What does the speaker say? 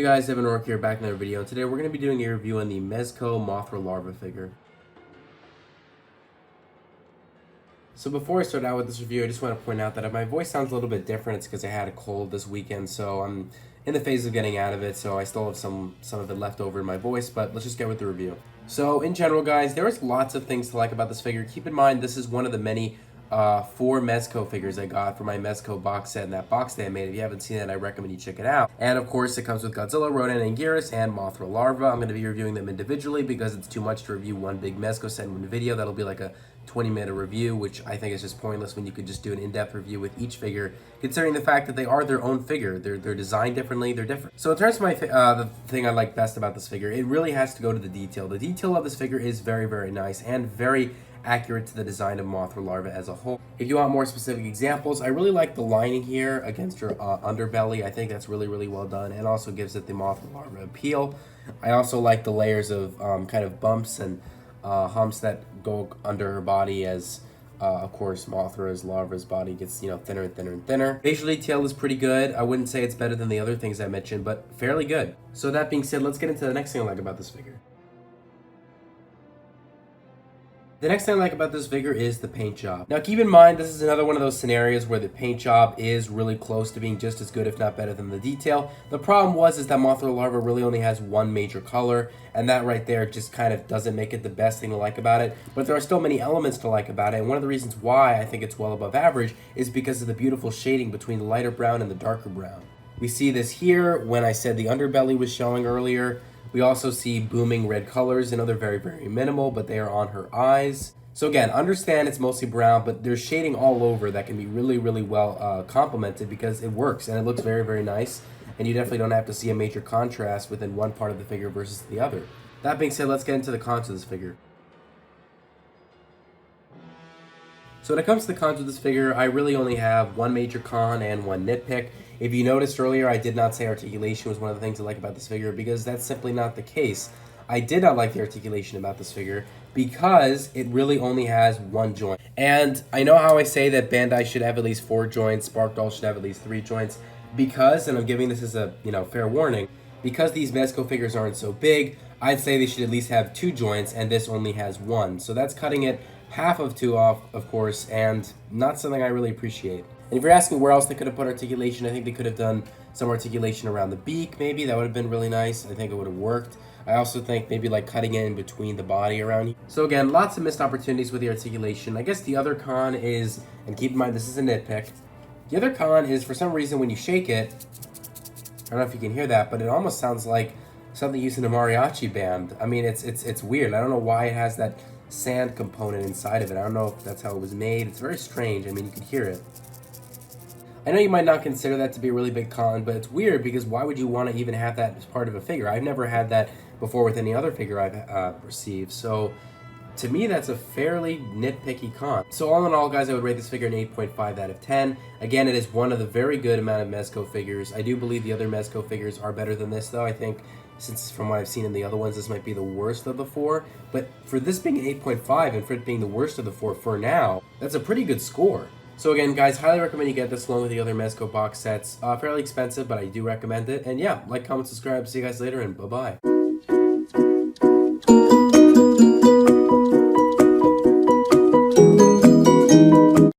guys, Evan Ork here, back in another video, and today we're going to be doing a review on the Mezco Mothra Larva figure. So before I start out with this review, I just want to point out that if my voice sounds a little bit different, it's because I had a cold this weekend, so I'm in the phase of getting out of it, so I still have some of it left over in my voice, but let's just get with the review. So in general, guys, there is lots of things to like about this figure. Keep in mind, this is one of the many 4 Mezco figures I got for my Mezco box set and that box that I made. If you haven't seen it, I recommend you check it out. And of course, it comes with Godzilla, Rodan, Anguirus, and Mothra Larva. I'm going to be reviewing them individually because it's too much to review one big Mezco set in one video. That'll be like a 20-minute review, which I think is just pointless when you could just do an in-depth review with each figure, considering the fact that they are their own figure. They're designed differently, they're different. So in terms of my the thing I like best about this figure, it really has to go to the detail. The detail of this figure is very, very nice and very accurate to the design of Mothra Larva as a whole. If you want more specific examples, I really like the lining here against her underbelly. I think that's really, really well done, and also gives it the Mothra Larva appeal. I also like the layers of kind of bumps and humps that go under her body as of course Mothra's Larva's body gets thinner and thinner and thinner. Facial detail is pretty good. I wouldn't say it's better than the other things I mentioned, but fairly good. So that being said, let's get into the next thing I like about this figure. The next thing I like about this figure is the paint job. Now keep in mind, this is another one of those scenarios where the paint job is really close to being just as good, if not better, than the detail. The problem is that Mothra Larva really only has one major color, and that right there just kind of doesn't make it the best thing to like about it. But there are still many elements to like about it, and one of the reasons why I think it's well above average is because of the beautiful shading between the lighter brown and the darker brown. We see this here when I said the underbelly was showing earlier. We also see booming red colors. They're very, very minimal, but they are on her eyes. So again, understand it's mostly brown, but there's shading all over that can be really, really well complemented because it works and it looks very, very nice. And you definitely don't have to see a major contrast within one part of the figure versus the other. That being said, let's get into the cons of this figure. So when it comes to the cons of this figure, I really only have one major con and one nitpick. If you noticed earlier, I did not say articulation was one of the things I like about this figure because that's simply not the case. I did not like the articulation about this figure because it really only has one joint. And I know how I say that Bandai should have at least 4 joints, Spark Doll should have at least 3 joints, because, and I'm giving this as a fair warning, because these Mezco figures aren't so big, I'd say they should at least have 2 joints, and this only has 1. So that's cutting it half of 2 off, of course, and not something I really appreciate. And if you're asking where else they could have put articulation, I think they could have done some articulation around the beak, maybe. That would have been really nice. I think it would have worked. I also think maybe like cutting it in between the body around here. So again, lots of missed opportunities with the articulation. I guess the other con is, and keep in mind this is a nitpick, the other con is for some reason when you shake it, I don't know if you can hear that, but it almost sounds like something used in a mariachi band. I mean, it's weird. I don't know why it has that sand component inside of it. I don't know if that's how it was made. It's very strange. I mean, you can hear it. I know you might not consider that to be a really big con, but it's weird because why would you want to even have that as part of a figure? I've never had that before with any other figure I've received, so to me that's a fairly nitpicky con. So all in all, guys, I would rate this figure an 8.5 out of 10. Again, it is one of the very good amount of Mezco figures. I do believe the other Mezco figures are better than this, though. I think, since from what I've seen in the other ones, this might be the worst of the 4, but for this being an 8.5 and for it being the worst of the 4 for now, that's a pretty good score. So again, guys, highly recommend you get this along with the other Mezco box sets. Fairly expensive, but I do recommend it. And yeah, like, comment, subscribe. See you guys later, and bye-bye.